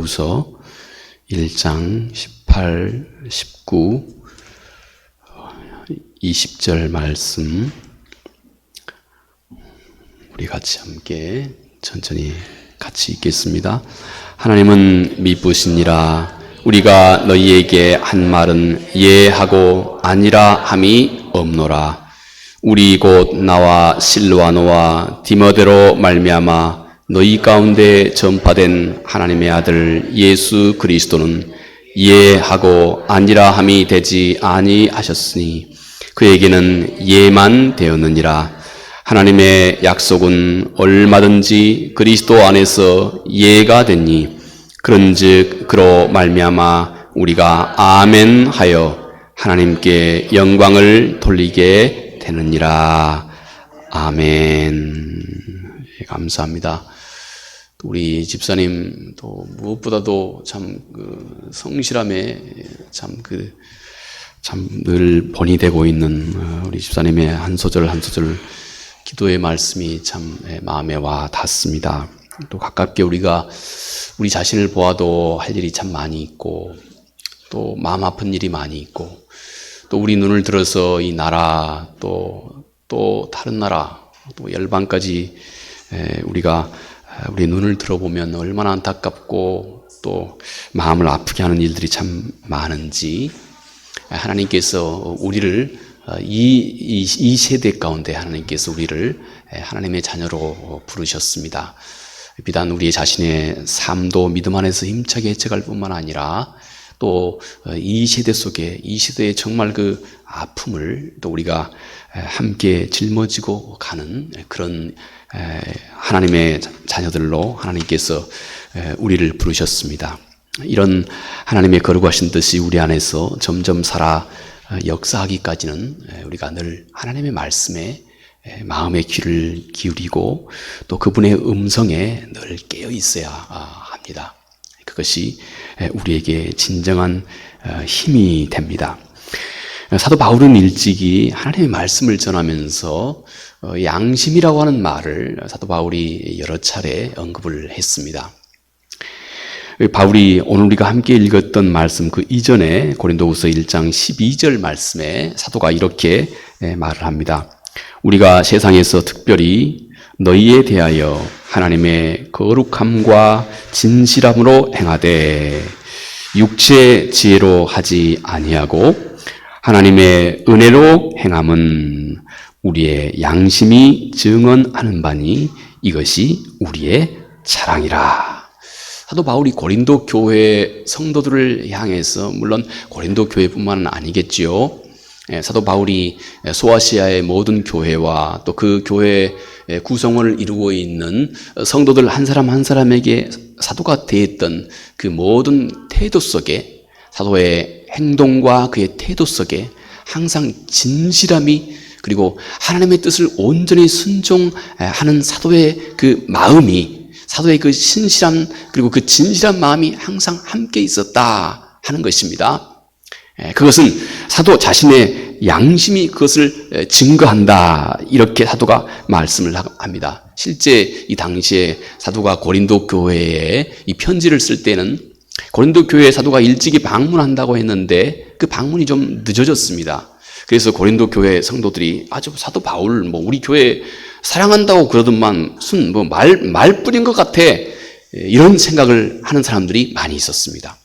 고린도후서 1장 18, 19, 20절 말씀 우리 같이 함께 천천히 같이 읽겠습니다. 하나님은 미쁘시니라. 우리가 너희에게 한 말은 예하고 아니라 함이 없노라. 우리 곧 나와 실로아노와 디모데로 말미암아 너희 가운데 전파된 하나님의 아들 예수 그리스도는 예하고 아니라 함이 되지 아니하셨으니 그에게는 예만 되었느니라. 하나님의 약속은 얼마든지 그리스도 안에서 예가 됐니 그런즉 그로 말미암아 우리가 아멘 하여 하나님께 영광을 돌리게 되느니라. 아멘. 감사합니다. 우리 집사님 또 무엇보다도 참 성실함에 참 늘 본이 되고 있는 우리 집사님의 한 소절 한 소절 기도의 말씀이 참 마음에 와 닿습니다. 또 가깝게 우리가 우리 자신을 보아도 할 일이 참 많이 있고 또 마음 아픈 일이 많이 있고 또 우리 눈을 들어서 이 나라 또 다른 나라 또 열방까지 우리가 우리 눈을 들어보면 얼마나 안타깝고 또 마음을 아프게 하는 일들이 참 많은지 하나님께서 우리를 이 세대 가운데 하나님께서 우리를 하나님의 자녀로 부르셨습니다. 비단 우리의 자신의 삶도 믿음 안에서 힘차게 해쳐갈 뿐만 아니라 또 이 세대 속에 이 시대의 정말 그 아픔을 또 우리가 함께 짊어지고 가는 그런 하나님의 자녀들로 하나님께서 우리를 부르셨습니다. 이런 하나님의 거룩하신 뜻이 우리 안에서 점점 살아 역사하기까지는 우리가 늘 하나님의 말씀에 마음의 귀를 기울이고 또 그분의 음성에 늘 깨어 있어야 합니다. 그것이 우리에게 진정한 힘이 됩니다. 사도 바울은 일찍이 하나님의 말씀을 전하면서 양심이라고 하는 말을 사도 바울이 여러 차례 언급을 했습니다. 바울이 오늘 우리가 함께 읽었던 말씀 그 이전에 고린도후서 1장 12절 말씀에 사도가 이렇게 말을 합니다. 우리가 세상에서 특별히 너희에 대하여 하나님의 거룩함과 진실함으로 행하되 육체의 지혜로 하지 아니하고 하나님의 은혜로 행함은 우리의 양심이 증언하는 바니 이것이 우리의 자랑이라. 사도 바울이 고린도 교회 성도들을 향해서 물론 고린도 교회뿐만 아니겠지요. 사도 바울이 소아시아의 모든 교회와 또 그 교회 구성을 이루고 있는 성도들 한 사람 한 사람에게 사도가 되었던 그 모든 태도 속에 사도의 행동과 그의 태도 속에 항상 진실함이 그리고 하나님의 뜻을 온전히 순종하는 사도의 그 마음이 사도의 그 신실함 그리고 그 진실한 마음이 항상 함께 있었다 하는 것입니다. 그것은 사도 자신의 양심이 그것을 증거한다 이렇게 사도가 말씀을 합니다. 실제 이 당시에 사도가 고린도 교회에 이 편지를 쓸 때는 고린도 교회에 사도가 일찍이 방문한다고 했는데 그 방문이 좀 늦어졌습니다. 그래서 고린도 교회 성도들이 아주 사도 바울 우리 교회 사랑한다고 그러더만 무슨 말뿐인 것 같아 이런 생각을 하는 사람들이 많이 있었습니다.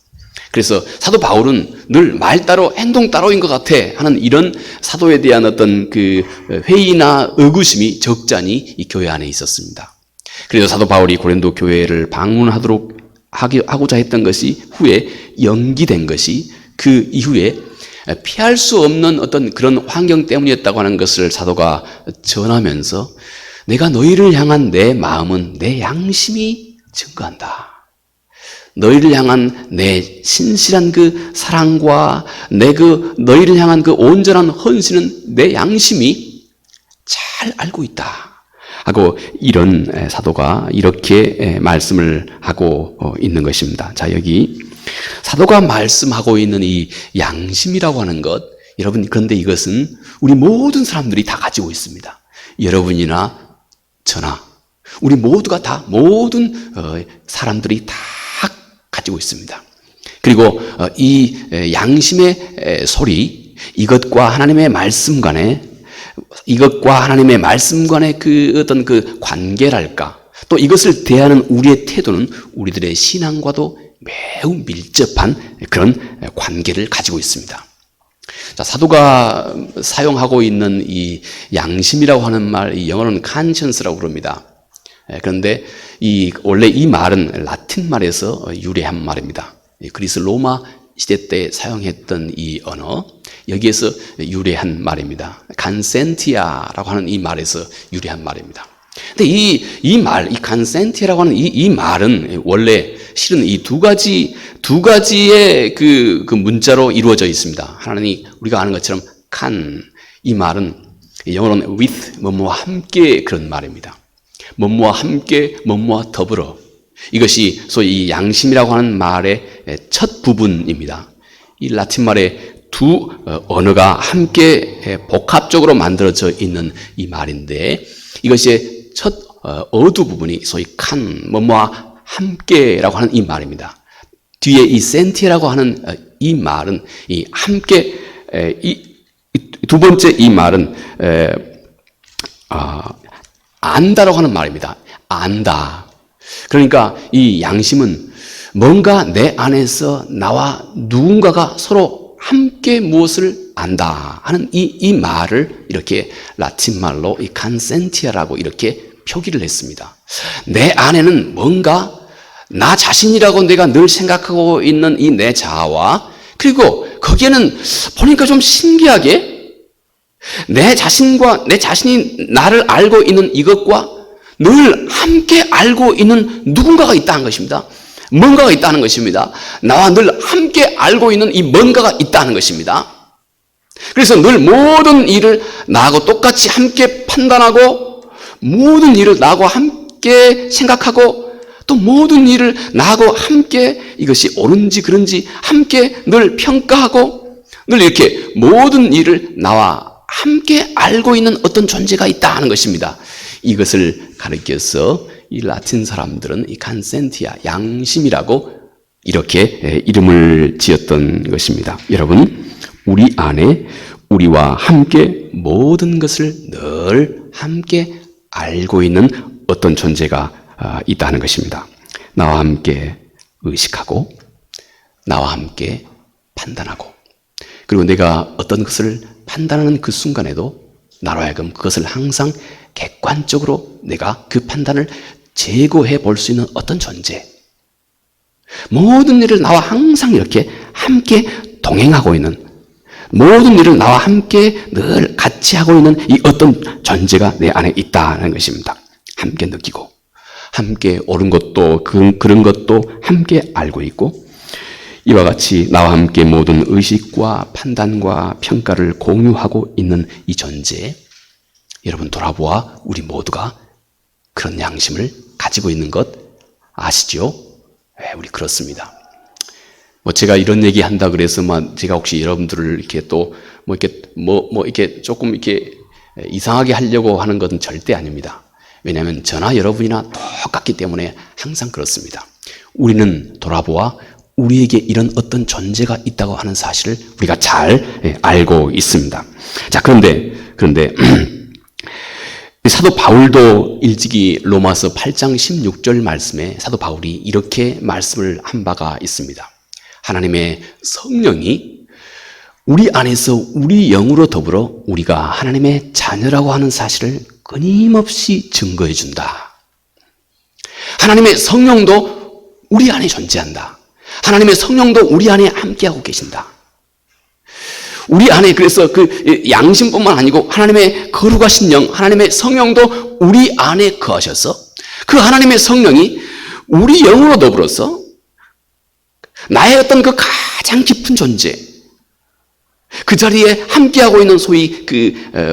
그래서 사도 바울은 늘 말 따로 행동 따로인 것 같아 하는 이런 사도에 대한 어떤 그 회의나 의구심이 적잖이 이 교회 안에 있었습니다. 그래서 사도 바울이 고린도 교회를 하고자 했던 것이 후에 연기된 것이 그 이후에 피할 수 없는 어떤 그런 환경 때문이었다고 하는 것을 사도가 전하면서 내가 너희를 향한 내 마음은 내 양심이 증거한다. 너희를 향한 내 신실한 그 사랑과 너희를 향한 그 온전한 헌신은 내 양심이 잘 알고 있다. 하고 이런 사도가 이렇게 말씀을 하고 있는 것입니다. 자, 여기 사도가 말씀하고 있는 이 양심이라고 하는 것, 여러분, 그런데 이것은 우리 모든 사람들이 다 가지고 있습니다. 여러분이나 저나 우리 모두가 다 모든 사람들이 다 가지고 있습니다. 그리고 이 양심의 소리, 이것과 하나님의 말씀 간의 그 어떤 그 관계랄까, 또 이것을 대하는 우리의 태도는 우리들의 신앙과도 매우 밀접한 그런 관계를 가지고 있습니다. 자, 사도가 사용하고 있는 이 양심이라고 하는 말, 이 영어로는 conscience라고 부릅니다. 그런데 원래 이 말은 라틴 말에서 유래한 말입니다. 그리스 로마 시대 때 사용했던 이 언어, 여기에서 유래한 말입니다. 간센티아라고 하는 이 말에서 유래한 말입니다. 근데 이 간센티아라고 하는 이 말은 원래 실은 이 두 가지의 그 문자로 이루어져 있습니다. 하나는 우리가 아는 것처럼 이 말은 영어로는 with, 뭐뭐와 함께 그런 말입니다. 뭐뭐와 함께, 뭐뭐와 더불어. 이것이 소위 이 양심이라고 하는 말의 첫 부분입니다. 이 라틴 말의 두 언어가 함께 복합적으로 만들어져 있는 이 말인데, 이것이 첫 어두 부분이 소위 뭐뭐와 함께라고 하는 이 말입니다. 뒤에 이 센티라고 하는 이 말은 이 함께, 두 번째 이 말은 안다라고 하는 말입니다. 안다. 그러니까 이 양심은 뭔가 내 안에서 나와 누군가가 서로 함께 무엇을 안다 하는 이 말을 이렇게 라틴 말로 이 간센티아라고 이렇게 표기를 했습니다. 내 안에는 뭔가 나 자신이라고 내가 늘 생각하고 있는 이 내 자아와, 그리고 거기에는 보니까 좀 신기하게 내 자신이 나를 알고 있는 이것과 늘 함께 알고 있는 누군가가 있다는 것입니다. 뭔가가 있다는 것입니다. 나와 늘 함께 알고 있는 이 뭔가가 있다는 것입니다. 그래서 늘 모든 일을 나하고 똑같이 함께 판단하고, 모든 일을 나하고 함께 생각하고, 또 모든 일을 나하고 함께 이것이 옳은지 그른지 함께 늘 평가하고, 늘 이렇게 모든 일을 나와 함께 알고 있는 어떤 존재가 있다 하는 것입니다. 이것을 가리켜서 이 라틴 사람들은 이 간센티아, 양심이라고 이렇게 이름을 지었던 것입니다. 여러분, 우리 안에 우리와 함께 모든 것을 늘 함께 알고 있는 어떤 존재가 있다는 것입니다. 나와 함께 의식하고, 나와 함께 판단하고, 그리고 내가 어떤 것을 판단하는 그 순간에도 나로 하여금 그것을 항상 객관적으로 내가 그 판단을 재고해 볼 수 있는 어떤 존재. 모든 일을 나와 항상 이렇게 함께 동행하고 있는, 모든 일을 나와 함께 늘 같이 하고 있는 이 어떤 존재가 내 안에 있다는 것입니다. 함께 느끼고, 함께 옳은 것도 그런 것도 함께 알고 있고, 이와 같이 나와 함께 모든 의식과 판단과 평가를 공유하고 있는 이 존재, 여러분 돌아보아 우리 모두가 그런 양심을 가지고 있는 것 아시죠? 네, 우리 그렇습니다. 제가 이런 얘기 한다 그래서 제가 혹시 여러분들을 이렇게 또 이렇게 조금 이렇게 이상하게 하려고 하는 것은 절대 아닙니다. 왜냐하면 저나 여러분이나 똑같기 때문에 항상 그렇습니다. 우리는 돌아보아 우리에게 이런 어떤 존재가 있다고 하는 사실을 우리가 잘 알고 있습니다. 자, 그런데 사도 바울도 일찍이 로마서 8장 16절 말씀에 사도 바울이 이렇게 말씀을 한 바가 있습니다. 하나님의 성령이 우리 안에서 우리 영으로 더불어 우리가 하나님의 자녀라고 하는 사실을 끊임없이 증거해 준다. 하나님의 성령도 우리 안에 존재한다. 하나님의 성령도 우리 안에 함께하고 계신다. 우리 안에 그래서 그 양심뿐만 아니고 하나님의 거룩하신 영, 하나님의 성령도 우리 안에 거하셔서 그 하나님의 성령이 우리 영으로 더불어서 나의 어떤 그 가장 깊은 존재, 그 자리에 함께하고 있는 소위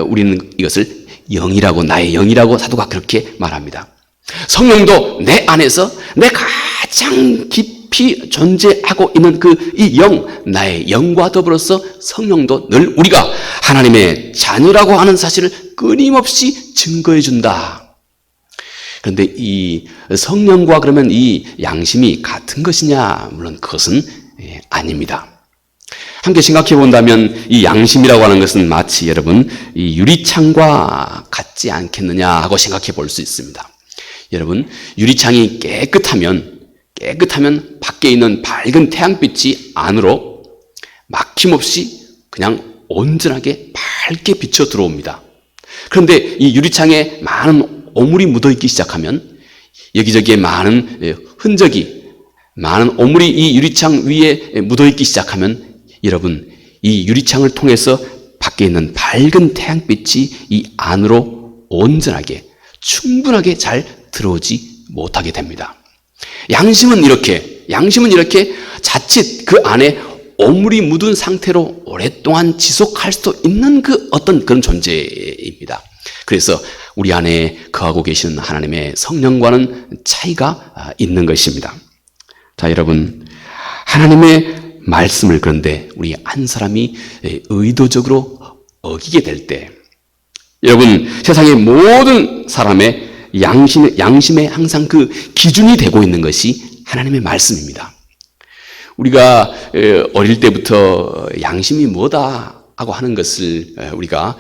우리는 이것을 영이라고, 나의 영이라고 사도가 그렇게 말합니다. 성령도 내 안에서 내 가장 깊이 존재하고 있는 이 영, 나의 영과 더불어서 성령도 늘 우리가 하나님의 자녀라고 하는 사실을 끊임없이 증거해 준다. 그런데 이 성령과 그러면 이 양심이 같은 것이냐? 물론 그것은 아닙니다. 함께 생각해 본다면 이 양심이라고 하는 것은 마치 여러분 이 유리창과 같지 않겠느냐 하고 생각해 볼 수 있습니다. 여러분, 유리창이 깨끗하면 밖에 있는 밝은 태양빛이 안으로 막힘없이 그냥 온전하게 밝게 비쳐 들어옵니다. 그런데 이 유리창에 많은 오물이 묻어 있기 시작하면 여기저기에 많은 흔적이, 많은 오물이 이 유리창 위에 묻어 있기 시작하면 여러분, 이 유리창을 통해서 밖에 있는 밝은 태양빛이 이 안으로 온전하게, 충분하게 잘 들어오지 못하게 됩니다. 양심은 이렇게 자칫 그 안에 오물이 묻은 상태로 오랫동안 지속할 수도 있는 그 어떤 그런 존재입니다. 그래서 우리 안에 거하고 계시는 하나님의 성령과는 차이가 있는 것입니다. 자, 여러분, 하나님의 말씀을 그런데 우리 한 사람이 의도적으로 어기게 될 때, 여러분, 세상의 모든 사람의 양심에 항상 그 기준이 되고 있는 것이 하나님의 말씀입니다. 우리가 어릴 때부터 양심이 뭐다 하고 하는 것을 우리가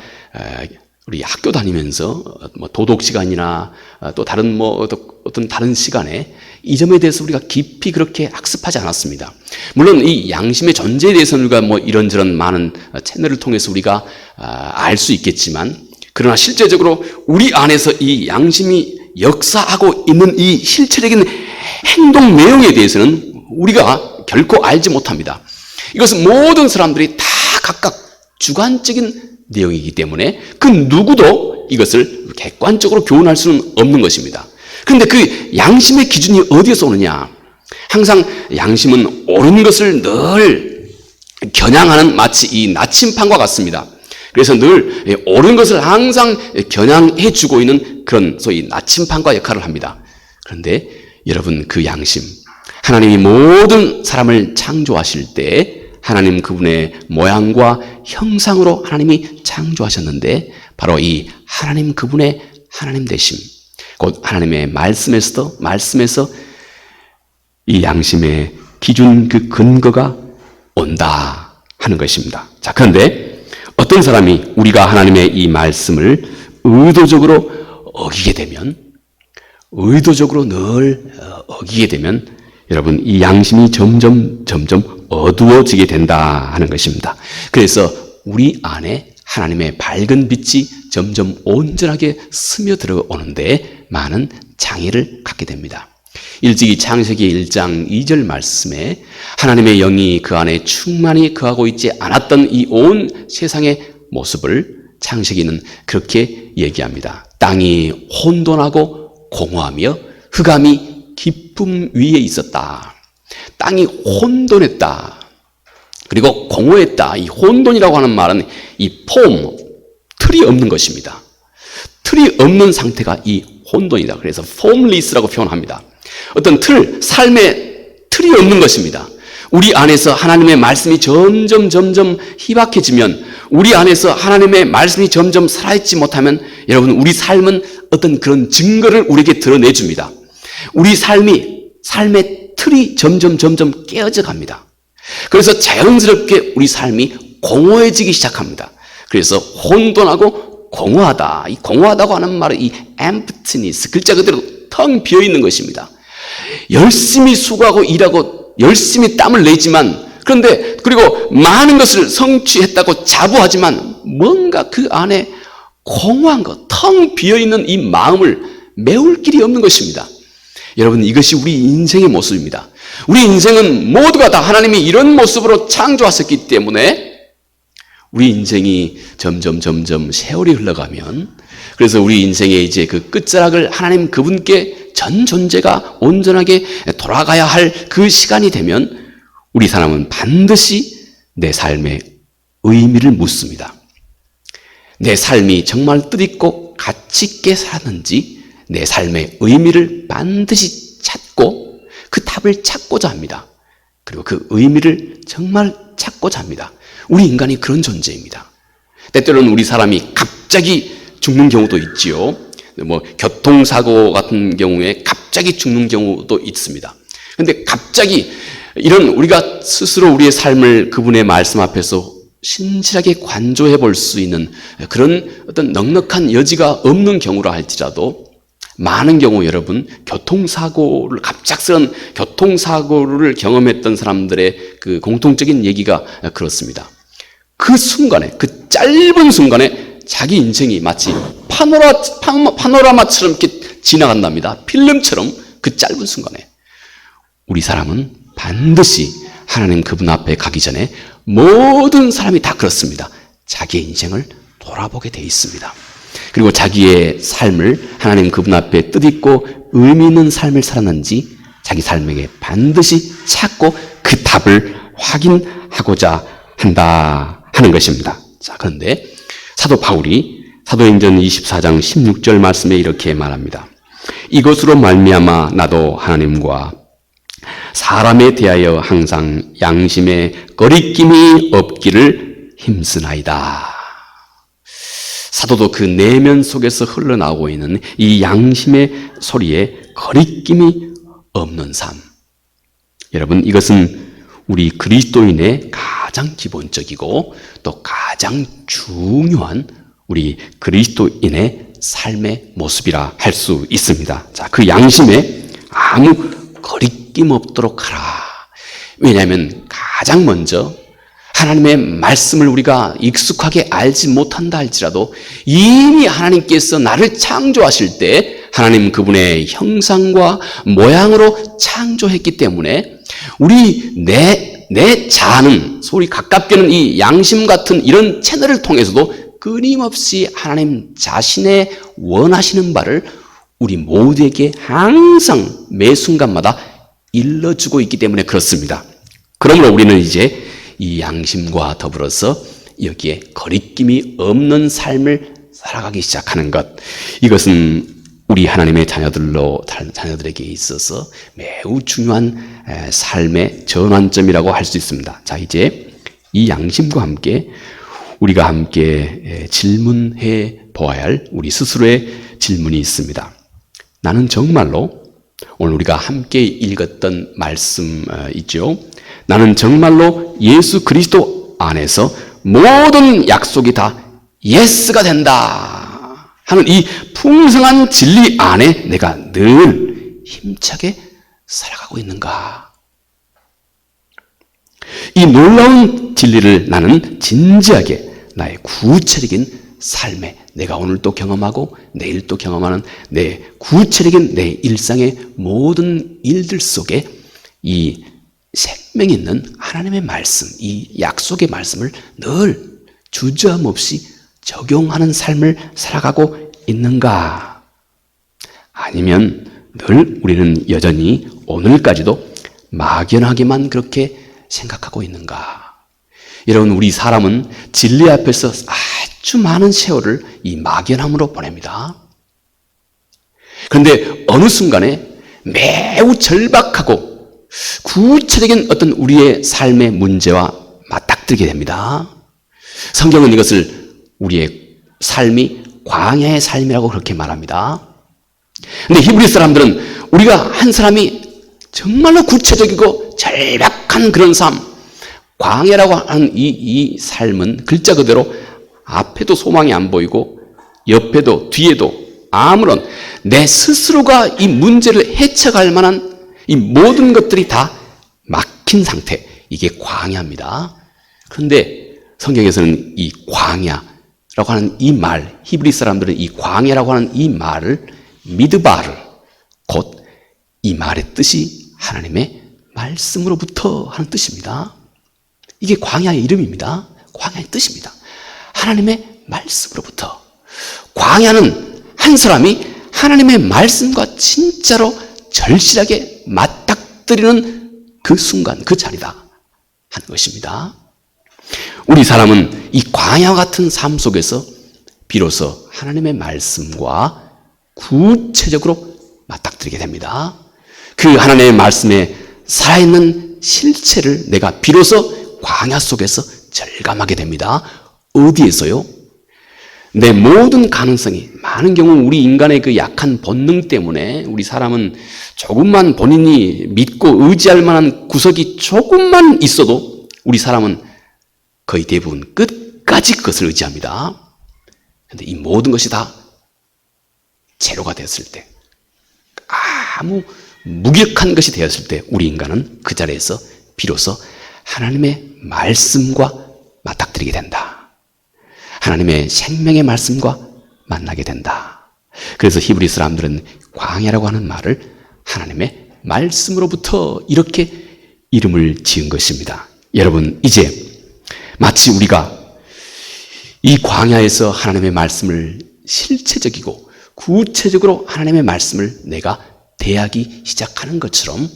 우리 학교 다니면서 뭐 도덕 시간이나 또 다른 어떤 다른 시간에 이 점에 대해서 우리가 깊이 그렇게 학습하지 않았습니다. 물론 이 양심의 존재에 대해서는 우리가 뭐 이런저런 많은 채널을 통해서 우리가 알 수 있겠지만, 그러나 실제적으로 우리 안에서 이 양심이 역사하고 있는 이 실체적인 행동 내용에 대해서는 우리가 결코 알지 못합니다. 이것은 모든 사람들이 다 각각 주관적인 내용이기 때문에 그 누구도 이것을 객관적으로 교훈할 수는 없는 것입니다. 그런데 그 양심의 기준이 어디에서 오느냐? 항상 양심은 옳은 것을 늘 겨냥하는 마치 이 나침판과 같습니다. 그래서 늘 옳은 것을 항상 겨냥해 주고 있는 그런 소위 나침판과 역할을 합니다. 그런데 여러분, 그 양심, 하나님이 모든 사람을 창조하실 때 하나님 그분의 모양과 형상으로 하나님이 창조하셨는데, 바로 이 하나님 그분의 하나님 되심, 곧 하나님의 말씀에서 이 양심의 기준, 그 근거가 온다 하는 것입니다. 자, 그런데 어떤 사람이 우리가 하나님의 이 말씀을 의도적으로 늘 어기게 되면 여러분, 이 양심이 점점 어두워지게 된다 하는 것입니다. 그래서 우리 안에 하나님의 밝은 빛이 점점 온전하게 스며들어 오는데 많은 장애를 갖게 됩니다. 일찍이 창세기 1장 2절 말씀에 하나님의 영이 그 안에 충만히 거하고 있지 않았던 이 온 세상의 모습을 창세기는 그렇게 얘기합니다. 땅이 혼돈하고 공허하며 흑암이 깊음 위에 있었다. 땅이 혼돈했다. 그리고 공허했다. 이 혼돈이라고 하는 말은 이 틀이 없는 것입니다. 틀이 없는 상태가 이 혼돈이다. 그래서 formless라고 표현합니다. 어떤 삶의 틀이 없는 것입니다. 우리 안에서 하나님의 말씀이 점점 희박해지면, 우리 안에서 하나님의 말씀이 점점 살아있지 못하면 여러분, 우리 삶은 어떤 그런 증거를 우리에게 드러내줍니다. 우리 삶의 틀이 점점 깨어져 갑니다. 그래서 자연스럽게 우리 삶이 공허해지기 시작합니다. 그래서 혼돈하고 공허하다. 이 공허하다고 하는 말은 이 emptiness, 글자 그대로 텅 비어 있는 것입니다. 열심히 수고하고 일하고 열심히 땀을 내지만, 그리고 많은 것을 성취했다고 자부하지만 뭔가 그 안에 공허한 것, 텅 비어 있는 이 마음을 메울 길이 없는 것입니다. 여러분, 이것이 우리 인생의 모습입니다. 우리 인생은 모두가 다 하나님이 이런 모습으로 창조하셨기 때문에 우리 인생이 점점 세월이 흘러가면, 그래서 우리 인생의 이제 그 끝자락을 하나님 그분께 전 존재가 온전하게 돌아가야 할 그 시간이 되면 우리 사람은 반드시 내 삶의 의미를 묻습니다. 내 삶이 정말 뜻있고 가치 있게 살았는지 내 삶의 의미를 반드시 찾고 그 답을 찾고자 합니다. 그리고 그 의미를 정말 찾고자 합니다. 우리 인간이 그런 존재입니다. 때때로는 우리 사람이 갑자기 죽는 경우도 있지요. 교통사고 같은 경우에 갑자기 죽는 경우도 있습니다. 그런데 갑자기 이런 우리가 스스로 우리의 삶을 그분의 말씀 앞에서 신실하게 관조해 볼 수 있는 그런 어떤 넉넉한 여지가 없는 경우라 할지라도 많은 경우 여러분 갑작스런 교통사고를 경험했던 사람들의 그 공통적인 얘기가 그렇습니다. 그 순간에, 그 짧은 순간에 자기 인생이 마치 파노라마처럼 이렇게 지나간답니다. 필름처럼 그 짧은 순간에. 우리 사람은 반드시 하나님 그분 앞에 가기 전에 모든 사람이 다 그렇습니다. 자기의 인생을 돌아보게 돼 있습니다. 그리고 자기의 삶을 하나님 그분 앞에 뜻있고 의미 있는 삶을 살았는지 자기 삶에게 반드시 찾고 그 답을 확인하고자 한다 하는 것입니다. 자, 그런데 사도 바울이 사도행전 24장 16절 말씀에 이렇게 말합니다. 이것으로 말미암아 나도 하나님과 사람에 대하여 항상 양심에 거리낌이 없기를 힘쓰나이다. 사도도 그 내면 속에서 흘러나오고 있는 이 양심의 소리에 거리낌이 없는 삶. 여러분, 이것은 우리 그리스도인의 가장 기본적이고 또 가장 중요한 우리 그리스도인의 삶의 모습이라 할 수 있습니다. 자, 그 양심에 아무 거리낌 없도록 하라. 왜냐하면 가장 먼저 하나님의 말씀을 우리가 익숙하게 알지 못한다 할지라도 이미 하나님께서 나를 창조하실 때 하나님 그분의 형상과 모양으로 창조했기 때문에 우리 내 자아는 소리 가깝게는 이 양심 같은 이런 채널을 통해서도 끊임없이 하나님 자신의 원하시는 바를 우리 모두에게 항상 매 순간마다 일러주고 있기 때문에 그렇습니다. 그러므로 우리는 이제 이 양심과 더불어서 여기에 거리낌이 없는 삶을 살아가기 시작하는 것, 이것은 우리 하나님의 자녀들에게 있어서 매우 중요한 삶의 전환점이라고 할 수 있습니다. 자, 이제 이 양심과 함께 우리가 함께 질문해 보아야 할 우리 스스로의 질문이 있습니다. 나는 정말로 오늘 우리가 함께 읽었던 말씀 있죠. 나는 정말로 예수 그리스도 안에서 모든 약속이 다 예스가 된다 하는 이 풍성한 진리 안에 내가 늘 힘차게 살아가고 있는가? 이 놀라운 진리를 나는 진지하게 나의 구체적인 삶에 내가 오늘 또 경험하고 내일 또 경험하는 내 구체적인 내 일상의 모든 일들 속에 이 생명 있는 하나님의 말씀, 이 약속의 말씀을 늘 주저함 없이 적용하는 삶을 살아가고 있는가? 아니면 늘 우리는 여전히 오늘까지도 막연하게만 그렇게 생각하고 있는가? 여러분, 우리 사람은 진리 앞에서 아주 많은 세월을 이 막연함으로 보냅니다. 그런데 어느 순간에 매우 절박하고 구체적인 어떤 우리의 삶의 문제와 맞닥뜨리게 됩니다. 성경은 이것을 우리의 삶이 광야의 삶이라고 그렇게 말합니다. 근데 히브리 사람들은 우리가 한 사람이 정말로 구체적이고 절박한 그런 삶, 광야라고 하는 이 삶은 글자 그대로 앞에도 소망이 안 보이고 옆에도 뒤에도 아무런 내 스스로가 이 문제를 헤쳐갈 만한 이 모든 것들이 다 막힌 상태, 이게 광야입니다. 그런데 성경에서는 이 광야라고 하는 이 말, 히브리 사람들은 이 광야라고 하는 이 말을 미드바르, 곧 이 말의 뜻이 하나님의 말씀으로부터 하는 뜻입니다. 이게 광야의 이름입니다. 광야의 뜻입니다. 하나님의 말씀으로부터. 광야는 한 사람이 하나님의 말씀과 진짜로 절실하게 맞닥뜨리는 그 순간, 그 자리다 하는 것입니다. 우리 사람은 이 광야 같은 삶 속에서 비로소 하나님의 말씀과 구체적으로 맞닥뜨리게 됩니다. 그 하나님의 말씀에 살아있는 실체를 내가 비로소 광야 속에서 절감하게 됩니다. 어디에서요? 내 모든 가능성이, 많은 경우 우리 인간의 그 약한 본능 때문에 우리 사람은 조금만 본인이 믿고 의지할 만한 구석이 조금만 있어도 우리 사람은 거의 대부분 끝까지 그것을 의지합니다. 그런데 이 모든 것이 다 제로가 되었을 때, 아무 무력한 것이 되었을 때 우리 인간은 그 자리에서 비로소 하나님의 말씀과 맞닥뜨리게 된다. 하나님의 생명의 말씀과 만나게 된다. 그래서 히브리 사람들은 광야라고 하는 말을 하나님의 말씀으로부터 이렇게 이름을 지은 것입니다. 여러분, 이제 마치 우리가 이 광야에서 하나님의 말씀을 실체적이고 구체적으로 하나님의 말씀을 내가 대하기 시작하는 것처럼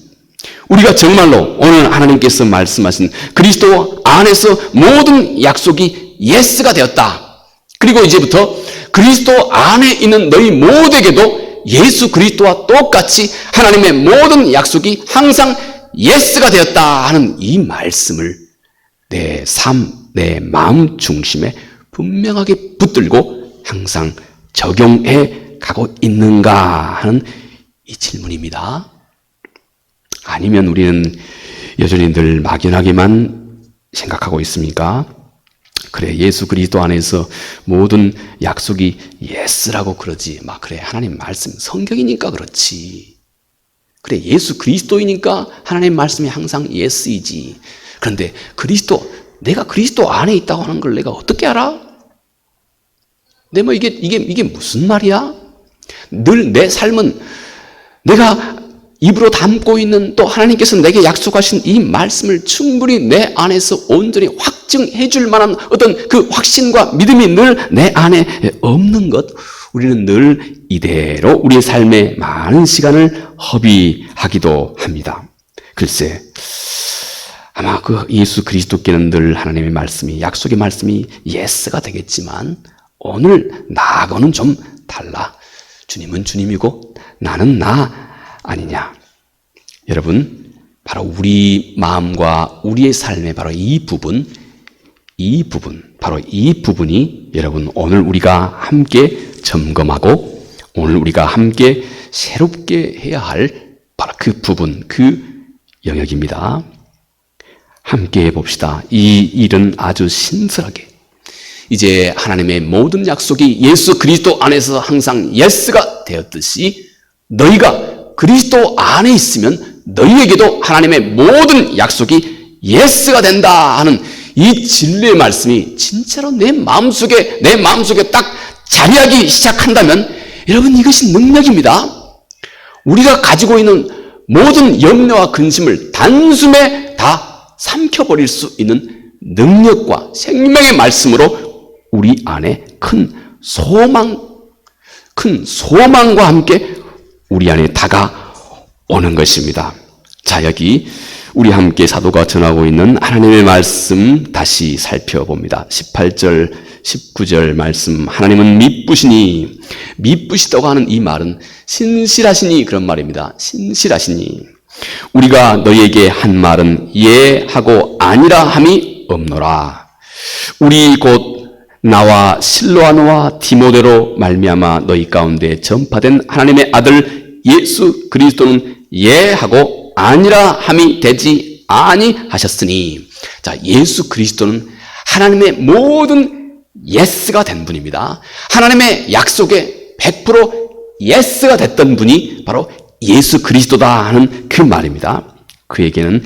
우리가 정말로 오늘 하나님께서 말씀하신 그리스도 안에서 모든 약속이 예스가 되었다. 그리고 이제부터 그리스도 안에 있는 너희 모두에게도 예수 그리스도와 똑같이 하나님의 모든 약속이 항상 예스가 되었다 하는 이 말씀을 내 삶, 내 마음 중심에 분명하게 붙들고 항상 적용해 가고 있는가 하는 이 질문입니다. 아니면 우리는 여전히 늘 막연하게만 생각하고 있습니까? 그래, 예수 그리스도 안에서 모든 약속이 예스라고 그러지. 막 그래, 하나님 말씀 성경이니까 그렇지. 그래, 예수 그리스도이니까 하나님 말씀이 항상 예스이지. 그런데 내가 그리스도 안에 있다고 하는 걸 내가 어떻게 알아? 이게 무슨 말이야? 늘 내 삶은 내가 입으로 담고 있는 또 하나님께서 내게 약속하신 이 말씀을 충분히 내 안에서 온전히 확증해 줄 만한 어떤 그 확신과 믿음이 늘 내 안에 없는 것, 우리는 늘 이대로 우리의 삶에 많은 시간을 허비하기도 합니다. 글쎄, 아마 그 예수 그리스도께는 늘 하나님의 말씀이, 약속의 말씀이 예스가 되겠지만 오늘 나하고는 좀 달라. 주님은 주님이고 나는 나 아니냐. 여러분, 바로 우리 마음과 우리의 삶의 바로 이 부분, 바로 이 부분이 여러분 오늘 우리가 함께 점검하고 오늘 우리가 함께 새롭게 해야 할 바로 그 부분, 그 영역입니다. 함께 해봅시다. 이 일은 아주 신선하게 이제 하나님의 모든 약속이 예수 그리스도 안에서 항상 예스가 되었듯이 너희가 그리스도 안에 있으면 너희에게도 하나님의 모든 약속이 예스가 된다 하는 이 진리의 말씀이 진짜로 내 마음속에 딱 자리하기 시작한다면 여러분, 이것이 능력입니다. 우리가 가지고 있는 모든 염려와 근심을 단숨에 다 삼켜버릴 수 있는 능력과 생명의 말씀으로 우리 안에 큰 소망과 함께 우리 안에 다가오는 것입니다. 자, 여기 우리 함께 사도가 전하고 있는 하나님의 말씀 다시 살펴봅니다. 18절, 19절 말씀. 하나님은 미쁘시다고 하는 이 말은 신실하시니 그런 말입니다. 신실하시니. 우리가 너희에게 한 말은 예 하고 아니라 함이 없노라. 우리 곧 나와 실로아노와 디모데로 말미암아 너희 가운데 전파된 하나님의 아들 예수 그리스도는 예 하고 아니라 함이 되지 아니하셨으니. 자, 예수 그리스도는 하나님의 모든 예스가 된 분입니다. 하나님의 약속에 100% 예스가 됐던 분이 바로 예수 그리스도다 하는 그 말입니다. 그에게는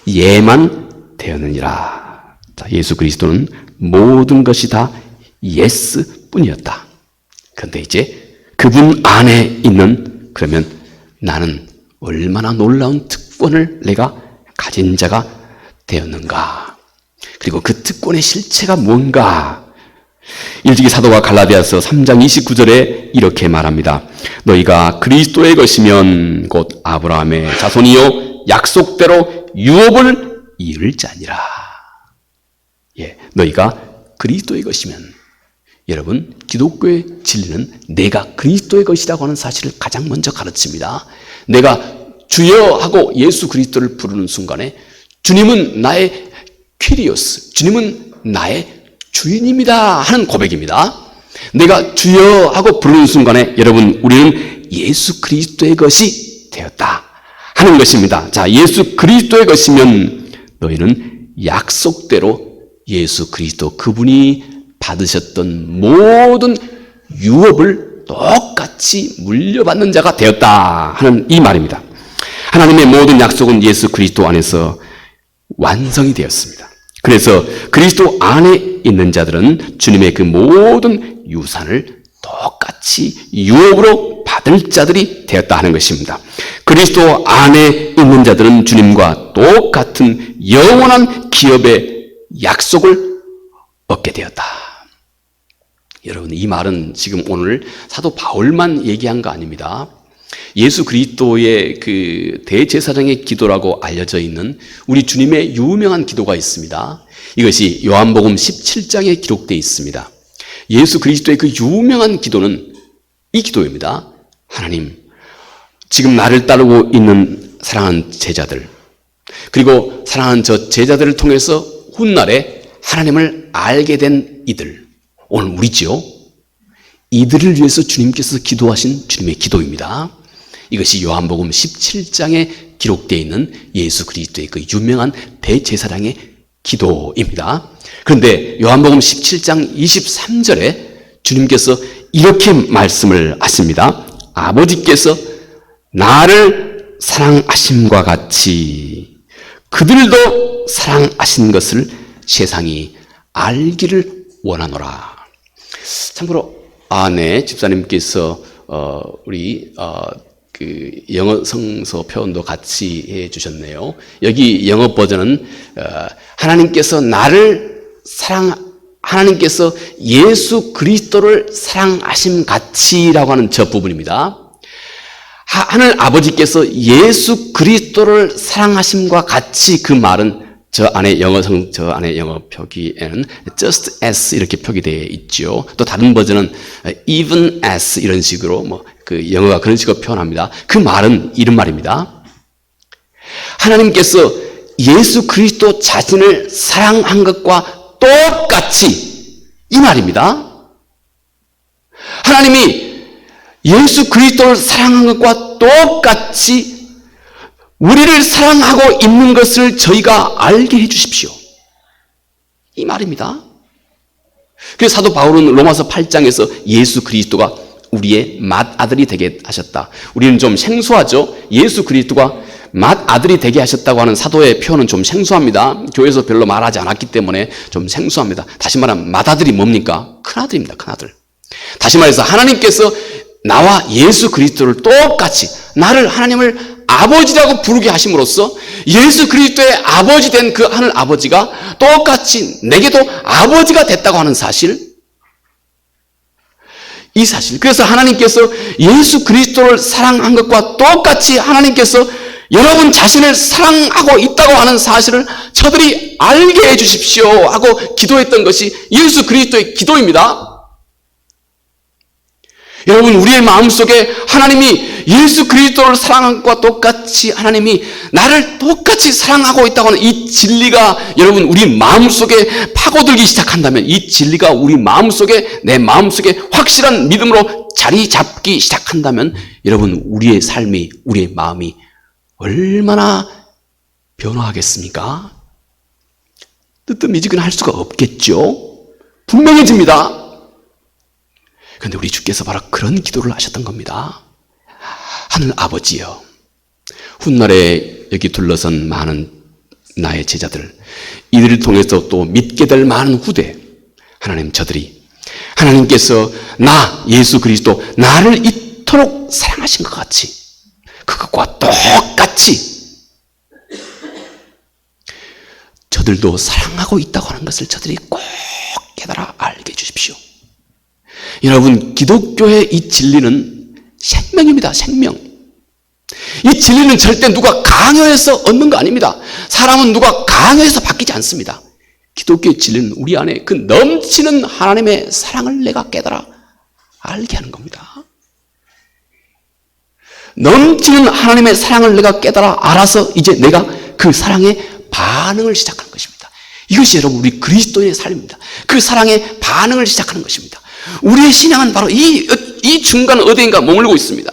예만 되었느니라. 자, 예수 그리스도는 모든 것이 다 예스 뿐이었다. 그런데 이제 그분 안에 있는, 그러면 나는 얼마나 놀라운 특권을 내가 가진 자가 되었는가. 그리고 그 특권의 실체가 뭔가. 일찍이 사도가 갈라디아서 3장 29절에 이렇게 말합니다. 너희가 그리스도의 것이면 곧 아브라함의 자손이요 약속대로 유업을 이을 자니라. 예, 너희가 그리스도의 것이면, 여러분, 기독교의 진리는 내가 그리스도의 것이라고 하는 사실을 가장 먼저 가르칩니다. 내가 주여 하고 예수 그리스도를 부르는 순간에 주님은 나의 퀴리오스, 주님은 나의 주인입니다 하는 고백입니다. 내가 주여 하고 부르는 순간에 여러분 우리는 예수 그리스도의 것이 되었다 하는 것입니다. 자, 예수 그리스도의 것이면 너희는 약속대로 예수 그리스도 그분이 받으셨던 모든 유업을 똑같이 물려받는 자가 되었다 하는 이 말입니다. 하나님의 모든 약속은 예수 그리스도 안에서 완성이 되었습니다. 그래서 그리스도 안에 있는 자들은 주님의 그 모든 유산을 똑같이 유업으로 받을 자들이 되었다 하는 것입니다. 그리스도 안에 있는 자들은 주님과 똑같은 영원한 기업의 약속을 얻게 되었다. 여러분, 이 말은 지금 오늘 사도 바울만 얘기한 거 아닙니다. 예수 그리스도의 그 대제사장의 기도라고 알려져 있는 우리 주님의 유명한 기도가 있습니다. 이것이 요한복음 17장에 기록되어 있습니다. 예수 그리스도의 그 유명한 기도는 이 기도입니다. 하나님, 지금 나를 따르고 있는 사랑하는 제자들, 그리고 사랑하는 저 제자들을 통해서 훗날에 하나님을 알게 된 이들, 오늘 우리지요. 이들을 위해서 주님께서 기도하신 주님의 기도입니다. 이것이 요한복음 17장에 기록되어 있는 예수 그리스도의 그 유명한 대제사장의 기도입니다. 그런데 요한복음 17장 23절에 주님께서 이렇게 말씀을 하십니다. 아버지께서 나를 사랑하심과 같이 그들도 사랑하신 것을 세상이 알기를 원하노라. 참고로 네, 집사님께서 우리 그 영어 성서 표현도 같이 해 주셨네요. 여기 영어 버전은 하나님께서 예수 그리스도를 사랑하심 같이라고 하는 저 부분입니다. 하늘 아버지께서 예수 그리스도를 사랑하심과 같이, 그 말은 저 안에 영어 표기에는 just as 이렇게 표기되어 있죠. 또 다른 버전은 even as 이런 식으로 그 영어가 그런 식으로 표현합니다. 그 말은 이런 말입니다. 하나님께서 예수 그리스도 자신을 사랑한 것과 똑같이, 이 말입니다. 하나님이 예수 그리스도를 사랑한 것과 똑같이 우리를 사랑하고 있는 것을 저희가 알게 해 주십시오. 이 말입니다. 그래서 사도 바울은 로마서 8장에서 예수 그리스도가 우리의 맏아들이 되게 하셨다. 우리는 좀 생소하죠. 예수 그리스도가 맏아들이 되게 하셨다고 하는 사도의 표현은 좀 생소합니다. 교회에서 별로 말하지 않았기 때문에 좀 생소합니다. 다시 말하면 맏아들이 뭡니까? 큰아들입니다. 큰아들. 다시 말해서 하나님께서 나와 예수 그리스도를 똑같이, 나를 하나님을 아버지라고 부르게 하심으로써 예수 그리스도의 아버지 된 그 하늘 아버지가 똑같이 내게도 아버지가 됐다고 하는 사실, 이 사실. 그래서 하나님께서 예수 그리스도를 사랑한 것과 똑같이 하나님께서 여러분 자신을 사랑하고 있다고 하는 사실을 저들이 알게 해 주십시오 하고 기도했던 것이 예수 그리스도의 기도입니다. 여러분, 우리의 마음속에 하나님이 예수 그리스도를 사랑한 것과 똑같이 하나님이 나를 똑같이 사랑하고 있다고 하는 이 진리가 여러분 우리 마음속에 파고들기 시작한다면, 이 진리가 우리 마음속에, 내 마음속에 확실한 믿음으로 자리 잡기 시작한다면, 여러분 우리의 삶이, 우리의 마음이 얼마나 변화하겠습니까? 뜨뜻미지근할 수가 없겠죠. 분명해집니다. 그런데 우리 주께서 바로 그런 기도를 하셨던 겁니다. 하늘 아버지여, 훗날에 여기 둘러선 많은 나의 제자들, 이들을 통해서 또 믿게 될 많은 후대, 하나님, 저들이 하나님께서 나 예수 그리스도 나를 이토록 사랑하신 것 같이, 그것과 똑같이 저들도 사랑하고 있다고 하는 것을 저들이 꼭 깨달아 알게 해주십시오. 여러분, 기독교의 이 진리는 생명입니다. 생명. 이 진리는 절대 누가 강요해서 얻는 거 아닙니다. 사람은 누가 강요해서 바뀌지 않습니다. 기독교의 진리는 우리 안에 그 넘치는 하나님의 사랑을 내가 깨달아 알게 하는 겁니다. 넘치는 하나님의 사랑을 내가 깨달아 알아서 이제 내가 그 사랑에 반응을 시작하는 것입니다. 이것이 여러분 우리 그리스도인의 삶입니다. 그 사랑에 반응을 시작하는 것입니다. 우리의 신앙은 바로 이 중간 어디인가 머물고 있습니다.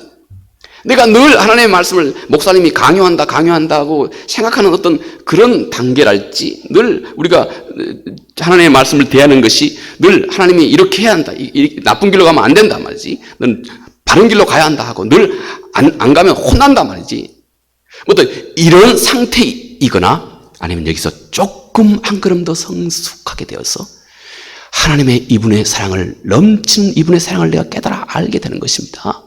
내가 늘 하나님의 말씀을 목사님이 강요한다고 생각하는 어떤 그런 단계랄지, 늘 우리가 하나님의 말씀을 대하는 것이 늘 하나님이 이렇게 해야 한다, 나쁜 길로 가면 안 된다 말이지, 늘 바른 길로 가야 한다 하고 늘 안 가면 혼난다 말이지, 어떤 이런 상태이거나 아니면 여기서 조금 한 걸음 더 성숙하게 되어서 하나님의 이분의 사랑을, 넘치는 이분의 사랑을 내가 깨달아 알게 되는 것입니다.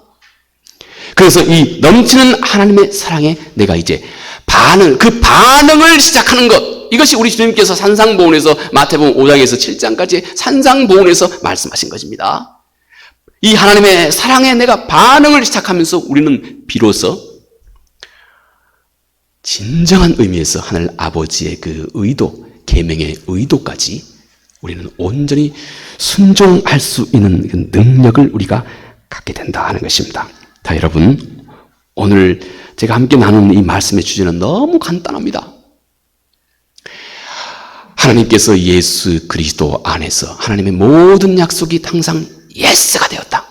그래서 이 넘치는 하나님의 사랑에 내가 이제 그 반응을 시작하는 것, 이것이 우리 주님께서 산상보훈에서 마태복음 5장에서 7장까지 산상보훈에서 말씀하신 것입니다. 이 하나님의 사랑에 내가 반응을 시작하면서 우리는 비로소 진정한 의미에서 하늘 아버지의 그 의도, 계명의 의도까지 우리는 온전히 순종할 수 있는 그 능력을 우리가 갖게 된다 하는 것입니다. 자, 여러분, 오늘 제가 함께 나누는 이 말씀의 주제는 너무 간단합니다. 하나님께서 예수 그리스도 안에서 하나님의 모든 약속이 항상 예스가 되었다.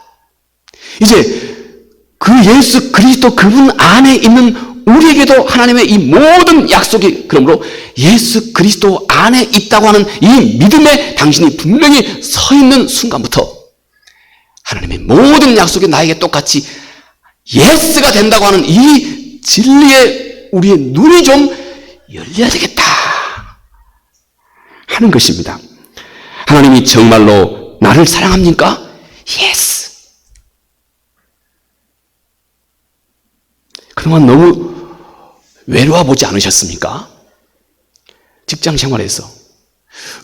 이제 그 예수 그리스도 그분 안에 있는 우리에게도 하나님의 이 모든 약속이 그러므로 예수 그리스도 안에 있다고 하는 이 믿음에 당신이 분명히 서 있는 순간부터 하나님의 모든 약속이 나에게 똑같이 예스가 된다고 하는 이 진리에 우리의 눈이 좀 열려야 되겠다 하는 것입니다. 하나님이 정말로 나를 사랑합니까? 예스. 그동안 너무 외로워 보지 않으셨습니까? 직장 생활에서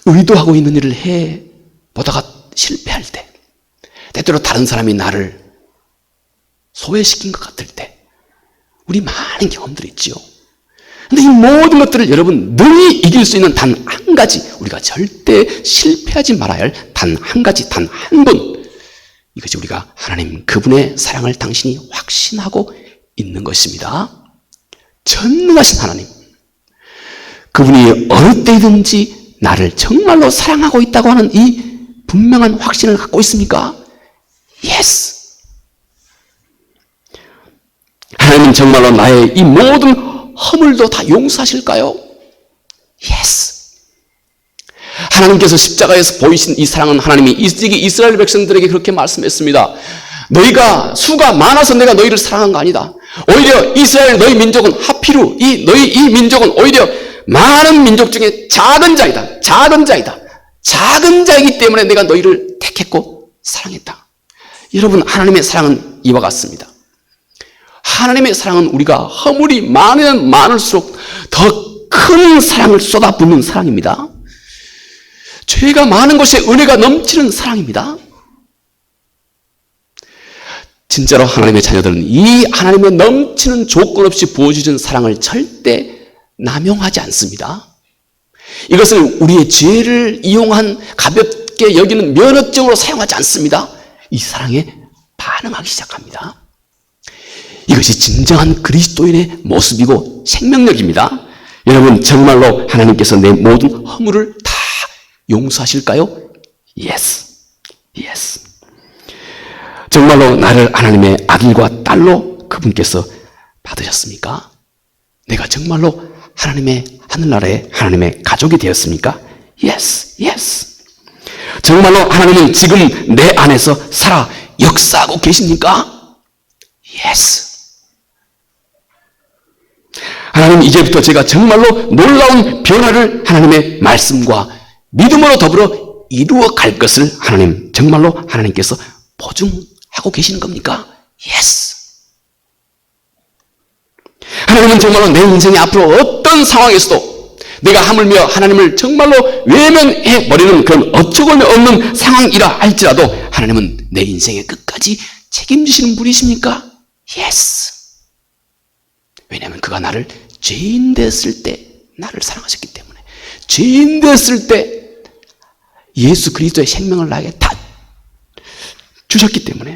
의도하고 있는 일을 해 보다가 실패할 때, 때때로 다른 사람이 나를 소외시킨 것 같을 때 우리 많은 경험들이 있지요. 근데 이 모든 것들을 여러분 능히 이길 수 있는 단 한 가지, 우리가 절대 실패하지 말아야 할 단 한 가지, 단 한 분, 이것이 우리가 하나님 그분의 사랑을 당신이 확신하고 있는 것입니다. 전능하신 하나님, 그분이 어느 때든지 나를 정말로 사랑하고 있다고 하는 이 분명한 확신을 갖고 있습니까? 예스. 하나님은 정말로 나의 이 모든 허물도 다 용서하실까요? 예스. 하나님께서 십자가에서 보이신 이 사랑은 하나님이 이스라엘 백성들에게 그렇게 말씀했습니다. 너희가 수가 많아서 내가 너희를 사랑한 거 아니다. 오히려 이스라엘 너희 민족은 하피루, 너희 이 민족은 오히려 많은 민족 중에 작은 자이다. 작은 자이다. 작은 자이기 때문에 내가 너희를 택했고 사랑했다. 여러분, 하나님의 사랑은 이와 같습니다. 하나님의 사랑은 우리가 허물이 많으면 많을수록 더 큰 사랑을 쏟아붓는 사랑입니다. 죄가 많은 곳에 은혜가 넘치는 사랑입니다. 진짜로 하나님의 자녀들은 이 하나님의 넘치는 조건 없이 부어주신 사랑을 절대 남용하지 않습니다. 이것을 우리의 죄를 이용한 가볍게 여기는 면허증으로 사용하지 않습니다. 이 사랑에 반응하기 시작합니다. 이것이 진정한 그리스도인의 모습이고 생명력입니다. 여러분, 정말로 하나님께서 내 모든 허물을 다 용서하실까요? Yes. Yes. 정말로 나를 하나님의 아들과 딸로 그분께서 받으셨습니까? 내가 정말로 하나님의 하늘나라의 하나님의 가족이 되었습니까? Yes. Yes. 정말로 하나님은 지금 내 안에서 살아 역사하고 계십니까? Yes. 하나님, 이제부터 제가 정말로 놀라운 변화를 하나님의 말씀과 믿음으로 더불어 이루어 갈 것을 하나님, 정말로 하나님께서 보증하고 계시는 겁니까? Yes. 하나님은 정말로 내 인생의 앞으로 어떤 상황에서도 내가 하물며 하나님을 정말로 외면해버리는 그런 어처구니 없는 상황이라 할지라도 하나님은 내 인생의 끝까지 책임지시는 분이십니까? Yes. 왜냐하면 그가 나를 죄인 됐을 때 나를 사랑하셨기 때문에, 죄인 됐을 때 예수 그리스도의 생명을 나에게 다 주셨기 때문에,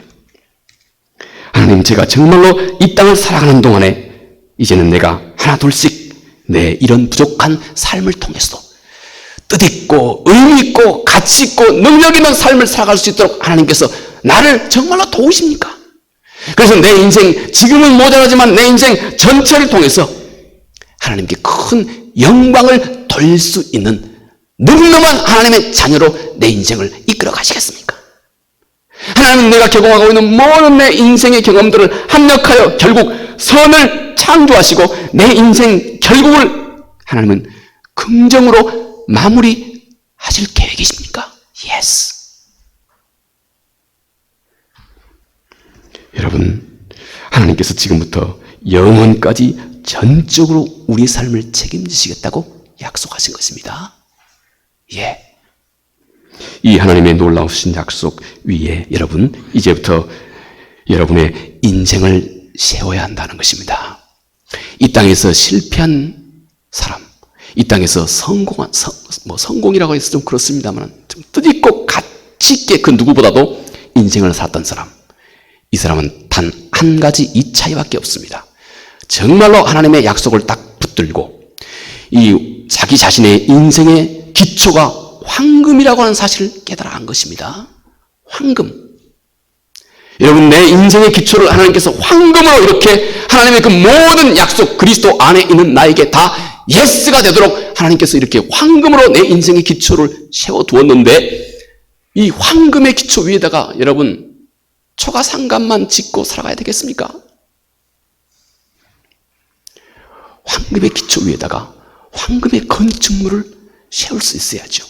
하나님, 제가 정말로 이 땅을 살아가는 동안에 이제는 내가 하나 둘씩 내 이런 부족한 삶을 통해서도 뜻있고 의미있고 가치있고 능력있는 삶을 살아갈 수 있도록 하나님께서 나를 정말로 도우십니까? 그래서 내 인생, 지금은 모자라지만 내 인생 전체를 통해서 하나님께 큰 영광을 돌릴 수 있는 늠름한 하나님의 자녀로 내 인생을 이끌어 가시겠습니까? 하나님은 내가 경험하고 있는 모든 내 인생의 경험들을 합력하여 결국 선을 창조하시고 내 인생 결국을 하나님은 긍정으로 마무리하실 계획이십니까? Yes. 여러분, 하나님께서 지금부터 영원까지 전적으로 우리 삶을 책임지시겠다고 약속하신 것입니다. 예. 이 하나님의 놀라우신 약속 위에 여러분, 이제부터 여러분의 인생을 세워야 한다는 것입니다. 이 땅에서 실패한 사람, 이 땅에서 성공이라고 해서 좀 그렇습니다만, 좀 뜻있고 가치있게 그 누구보다도 인생을 살았던 사람, 이 사람은 단 한 가지 이 차이밖에 없습니다. 정말로 하나님의 약속을 딱 붙들고 이 자기 자신의 인생의 기초가 황금이라고 하는 사실을 깨달아 한 것입니다. 황금. 여러분, 내 인생의 기초를 하나님께서 황금으로 이렇게 하나님의 그 모든 약속 그리스도 안에 있는 나에게 다 예스가 되도록 하나님께서 이렇게 황금으로 내 인생의 기초를 세워두었는데, 이 황금의 기초 위에다가 여러분 초가상간만 짓고 살아가야 되겠습니까? 황금의 기초 위에다가 황금의 건축물을 세울 수 있어야죠.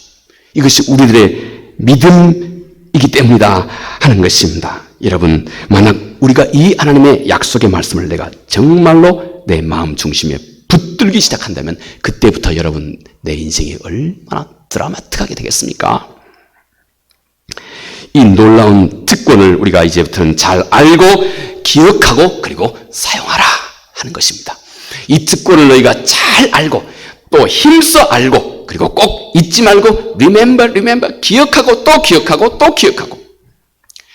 이것이 우리들의 믿음이기 때문이다 하는 것입니다. 여러분, 만약 우리가 이 하나님의 약속의 말씀을 내가 정말로 내 마음 중심에 붙들기 시작한다면 그때부터 여러분 내 인생이 얼마나 드라마틱하게 되겠습니까? 이 놀라운 특권을 우리가 이제부터는 잘 알고 기억하고 그리고 사용하라 하는 것입니다. 이 특권을 너희가 잘 알고 또 힘써 알고 그리고 꼭 잊지 말고 remember 기억하고 또 기억하고 또 기억하고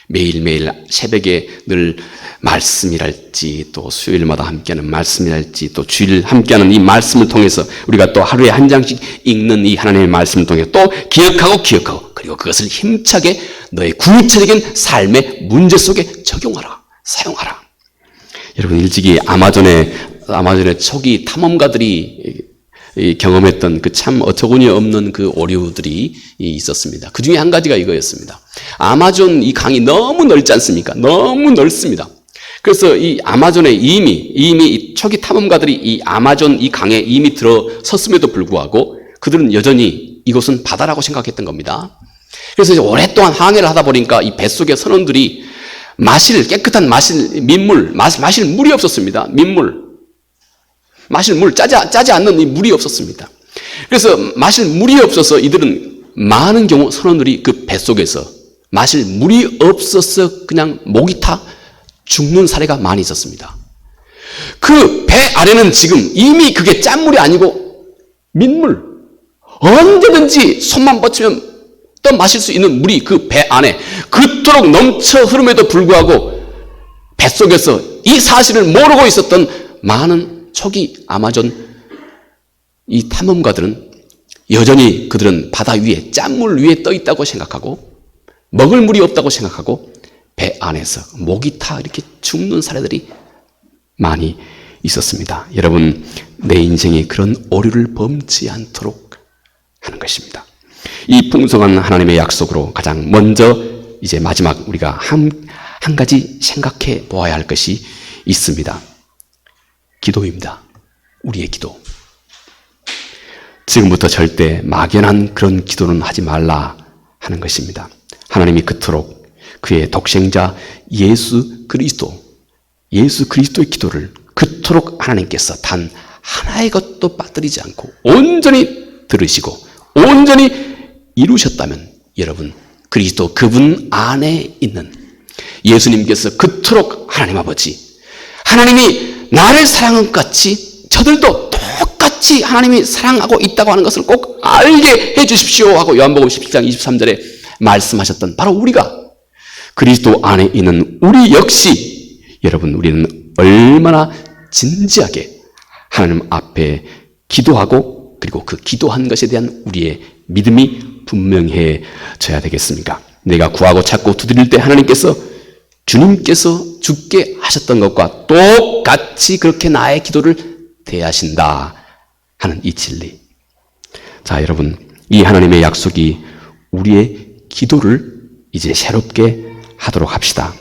매일매일 새벽에 늘 말씀이랄지 또 수요일마다 함께하는 말씀이랄지 또 주일 함께하는 이 말씀을 통해서 우리가 또 하루에 한 장씩 읽는 이 하나님의 말씀을 통해 또 기억하고 그리고 그것을 힘차게 너의 구체적인 삶의 문제 속에 적용하라, 사용하라. 여러분, 일찍이 아마존의 초기 탐험가들이 경험했던 그 참 어처구니 없는 그 오류들이 있었습니다. 그 중에 한 가지가 이거였습니다. 아마존 이 강이 너무 넓지 않습니까? 너무 넓습니다. 그래서 이 아마존에 이미 초기 탐험가들이 이 아마존 이 강에 이미 들어섰음에도 불구하고 그들은 여전히 이곳은 바다라고 생각했던 겁니다. 그래서 이제 오랫동안 항해를 하다 보니까 이 뱃속의 선원들이 깨끗한 마실 물이 없었습니다. 마실 물, 짜지 않는 이 물이 없었습니다. 그래서 마실 물이 없어서 이들은 많은 경우 선원들이 그 뱃속에서 마실 물이 없어서 그냥 목이 타 죽는 사례가 많이 있었습니다. 그 배 아래는 지금 이미 그게 짠물이 아니고 민물, 언제든지 손만 뻗치면 또 마실 수 있는 물이 그 배 안에 그토록 넘쳐 흐름에도 불구하고 뱃속에서 이 사실을 모르고 있었던 많은 초기 아마존 이 탐험가들은 여전히 그들은 바다 위에 짠물 위에 떠 있다고 생각하고 먹을 물이 없다고 생각하고 배 안에서 목이 타 이렇게 죽는 사례들이 많이 있었습니다. 여러분, 내 인생에 그런 오류를 범치 않도록 하는 것입니다. 이 풍성한 하나님의 약속으로 가장 먼저 이제 마지막 우리가 한 가지 생각해 보아야 할 것이 있습니다. 기도입니다. 우리의 기도. 지금부터 절대 막연한 그런 기도는 하지 말라 하는 것입니다. 하나님이 그토록 그의 독생자 예수 그리스도의 기도를 그토록 하나님께서 단 하나의 것도 빠뜨리지 않고 온전히 들으시고 온전히 이루셨다면 여러분, 그리스도 그분 안에 있는 예수님께서 그토록 하나님 아버지, 하나님이 나를 사랑한 것 같이 저들도 똑같이 하나님이 사랑하고 있다고 하는 것을 꼭 알게 해 주십시오 하고 요한복음 17장 23절에 말씀하셨던 바로 우리가 그리스도 안에 있는 우리 역시 여러분, 우리는 얼마나 진지하게 하나님 앞에 기도하고 그리고 그 기도한 것에 대한 우리의 믿음이 분명해져야 되겠습니까? 내가 구하고 찾고 두드릴 때 하나님께서 주님께서 주께 하셨던 것과 똑같이 그렇게 나의 기도를 대하신다 하는 이 진리. 자, 여러분, 이 하나님의 약속이 우리의 기도를 이제 새롭게 하도록 합시다.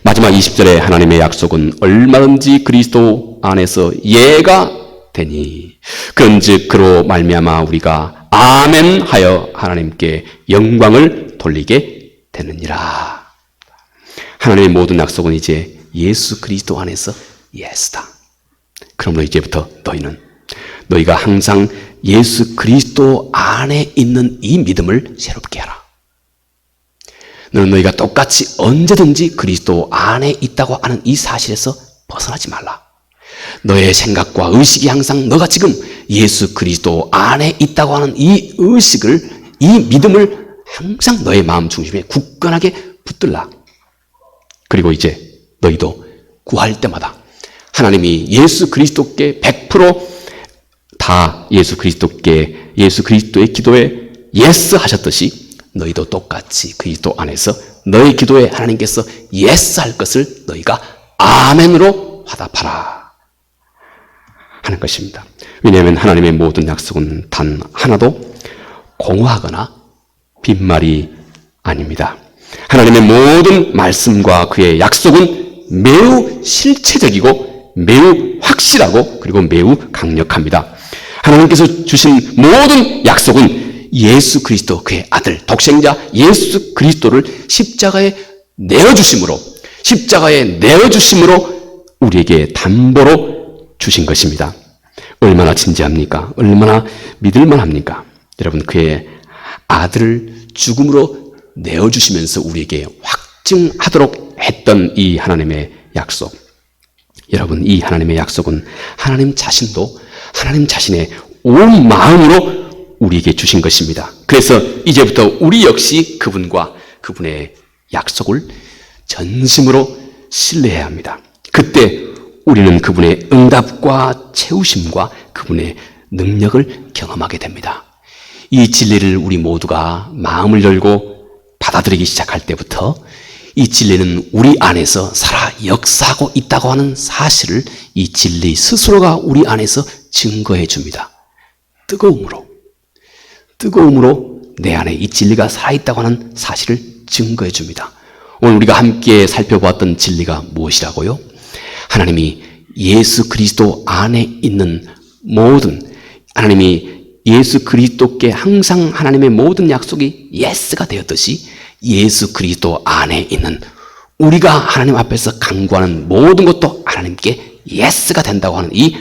마지막 20절에 하나님의 약속은 얼마든지 그리스도 안에서 예가 되니 그런즉 그로 말미암아 우리가 아멘 하여 하나님께 영광을 돌리게 되느니라. 하나님의 모든 약속은 이제 예수 그리스도 안에서 예스다. 그러므로 이제부터 너희가 항상 예수 그리스도 안에 있는 이 믿음을 새롭게 하라. 너희가 똑같이 언제든지 그리스도 안에 있다고 하는 이 사실에서 벗어나지 말라. 너의 생각과 의식이 항상 너가 지금 예수 그리스도 안에 있다고 하는 이 의식을, 이 믿음을 항상 너의 마음 중심에 굳건하게 붙들라. 그리고 이제 너희도 구할 때마다 하나님이 예수 그리스도께 100% 예수 그리스도의 기도에 예스 하셨듯이 너희도 똑같이 그리스도 안에서 너희 기도에 하나님께서 예스 할 것을 너희가 아멘으로 화답하라 하는 것입니다. 왜냐하면 하나님의 모든 약속은 단 하나도 공허하거나 빈말이 아닙니다. 하나님의 모든 말씀과 그의 약속은 매우 실체적이고 매우 확실하고 그리고 매우 강력합니다. 하나님께서 주신 모든 약속은 예수 그리스도 그의 아들 독생자 예수 그리스도를 십자가에 내어주심으로 우리에게 담보로 주신 것입니다. 얼마나 진지합니까? 얼마나 믿을만합니까? 여러분, 그의 아들을 죽음으로 내어주시면서 우리에게 확증하도록 했던 이 하나님의 약속. 여러분, 이 하나님의 약속은 하나님 자신도 하나님 자신의 온 마음으로 우리에게 주신 것입니다. 그래서 이제부터 우리 역시 그분과 그분의 약속을 전심으로 신뢰해야 합니다. 그때 우리는 그분의 응답과 채우심과 그분의 능력을 경험하게 됩니다. 이 진리를 우리 모두가 마음을 열고 받아들이기 시작할 때부터 이 진리는 우리 안에서 살아 역사하고 있다고 하는 사실을 이 진리 스스로가 우리 안에서 증거해 줍니다. 뜨거움으로 내 안에 이 진리가 살아있다고 하는 사실을 증거해 줍니다. 오늘 우리가 함께 살펴보았던 진리가 무엇이라고요? 하나님이 예수 그리스도 안에 있는 하나님이 예수 그리스도께 항상 하나님의 모든 약속이 예스가 되었듯이 예수 그리스도 안에 있는 우리가 하나님 앞에서 간구하는 모든 것도 하나님께 예스가 된다고 하는 이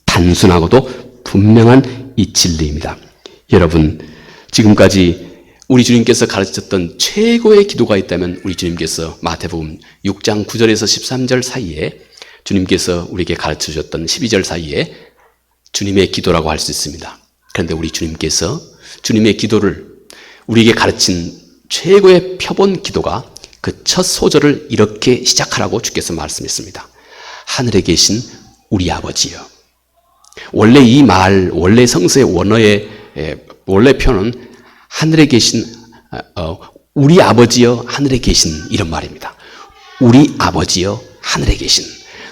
단순하고도 분명한 이 진리입니다. 여러분, 지금까지 우리 주님께서 가르쳤던 최고의 기도가 있다면 우리 주님께서 마태복음 6장 9절에서 13절 사이에 주님께서 우리에게 가르쳐 주셨던 12절 사이에 주님의 기도라고 할 수 있습니다. 그런데 우리 주님께서 주님의 기도를 우리에게 가르친 최고의 표본 기도가 그 첫 소절을 이렇게 시작하라고 주께서 말씀했습니다. 하늘에 계신 우리 아버지여. 원래 성서의 원어의 원래 표현은 하늘에 계신 우리 아버지여 하늘에 계신 이런 말입니다. 우리 아버지여 하늘에 계신.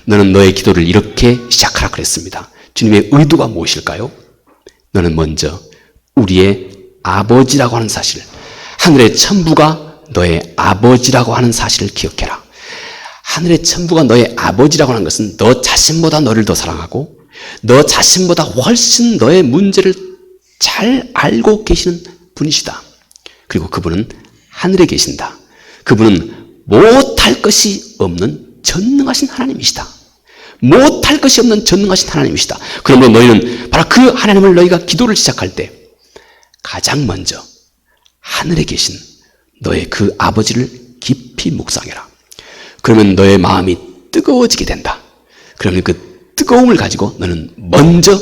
너는 너의 기도를 이렇게 시작하라 그랬습니다. 주님의 의도가 무엇일까요? 너는 먼저 우리의 아버지라고 하는 사실, 하늘의 천부가 너의 아버지라고 하는 사실을 기억해라. 하늘의 천부가 너의 아버지라고 하는 것은 너 자신보다 너를 더 사랑하고 너 자신보다 훨씬 너의 문제를 잘 알고 계시는 분이시다. 그리고 그분은 하늘에 계신다. 그분은 못할 것이 없는 전능하신 하나님이시다. 못할 것이 없는 전능하신 하나님이시다. 그러므로 너희는 바로 그 하나님을 너희가 기도를 시작할 때 가장 먼저 하늘에 계신 너의 그 아버지를 깊이 묵상해라. 그러면 너의 마음이 뜨거워지게 된다. 그러면 그 뜨거움을 가지고 너는 먼저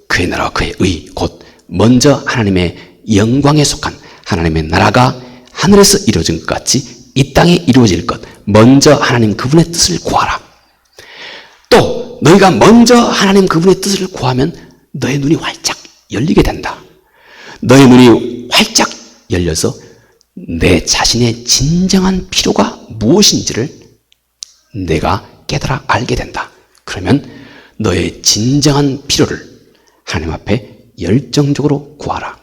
그의 나라와 그의 의, 곧 먼저 하나님의 영광에 속한 하나님의 나라가 하늘에서 이루어진 것 같이 이 땅에 이루어질 것, 먼저 하나님 그분의 뜻을 구하라. 또 너희가 먼저 하나님 그분의 뜻을 구하면 너의 눈이 활짝 열리게 된다. 너의 눈이 활짝 열려서 내 자신의 진정한 필요가 무엇인지를 내가 깨달아 알게 된다. 그러면 너의 진정한 필요를 하나님 앞에 열정적으로 구하라.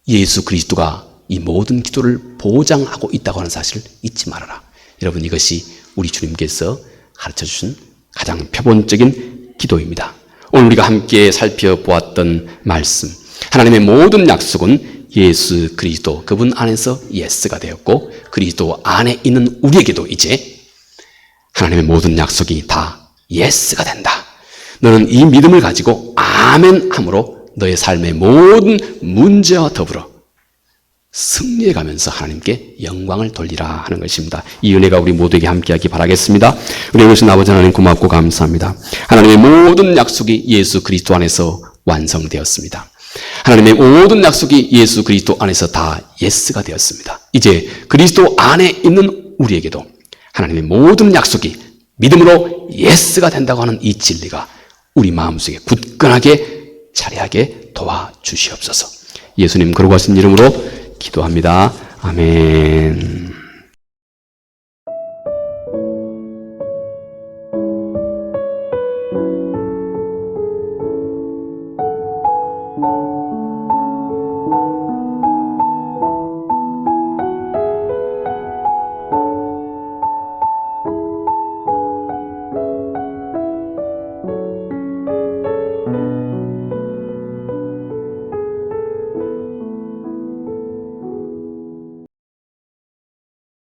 예수 그리스도가 이 모든 기도를 보장하고 있다고 하는 사실을 잊지 말아라. 여러분, 이것이 우리 주님께서 가르쳐주신 가장 표본적인 기도입니다. 오늘 우리가 함께 살펴보았던 말씀, 하나님의 모든 약속은 예수 그리스도 그분 안에서 예스가 되었고, 그리스도 안에 있는 우리에게도 이제 하나님의 모든 약속이 다 예스가 된다. 너는 이 믿음을 가지고 아멘 함으로 너의 삶의 모든 문제와 더불어 승리해 가면서 하나님께 영광을 돌리라 하는 것입니다. 이 은혜가 우리 모두에게 함께하기 바라겠습니다. 우리 오신 아버지 하나님, 고맙고 감사합니다. 하나님의 모든 약속이 예수 그리스도 안에서 완성되었습니다. 하나님의 모든 약속이 예수 그리스도 안에서 다 예스가 되었습니다. 이제 그리스도 안에 있는 우리에게도 하나님의 모든 약속이 믿음으로 예스가 된다고 하는 이 진리가 우리 마음속에 굳건하게 자리하게 도와주시옵소서. 예수님 거룩하신 이름으로 기도합니다. 아멘.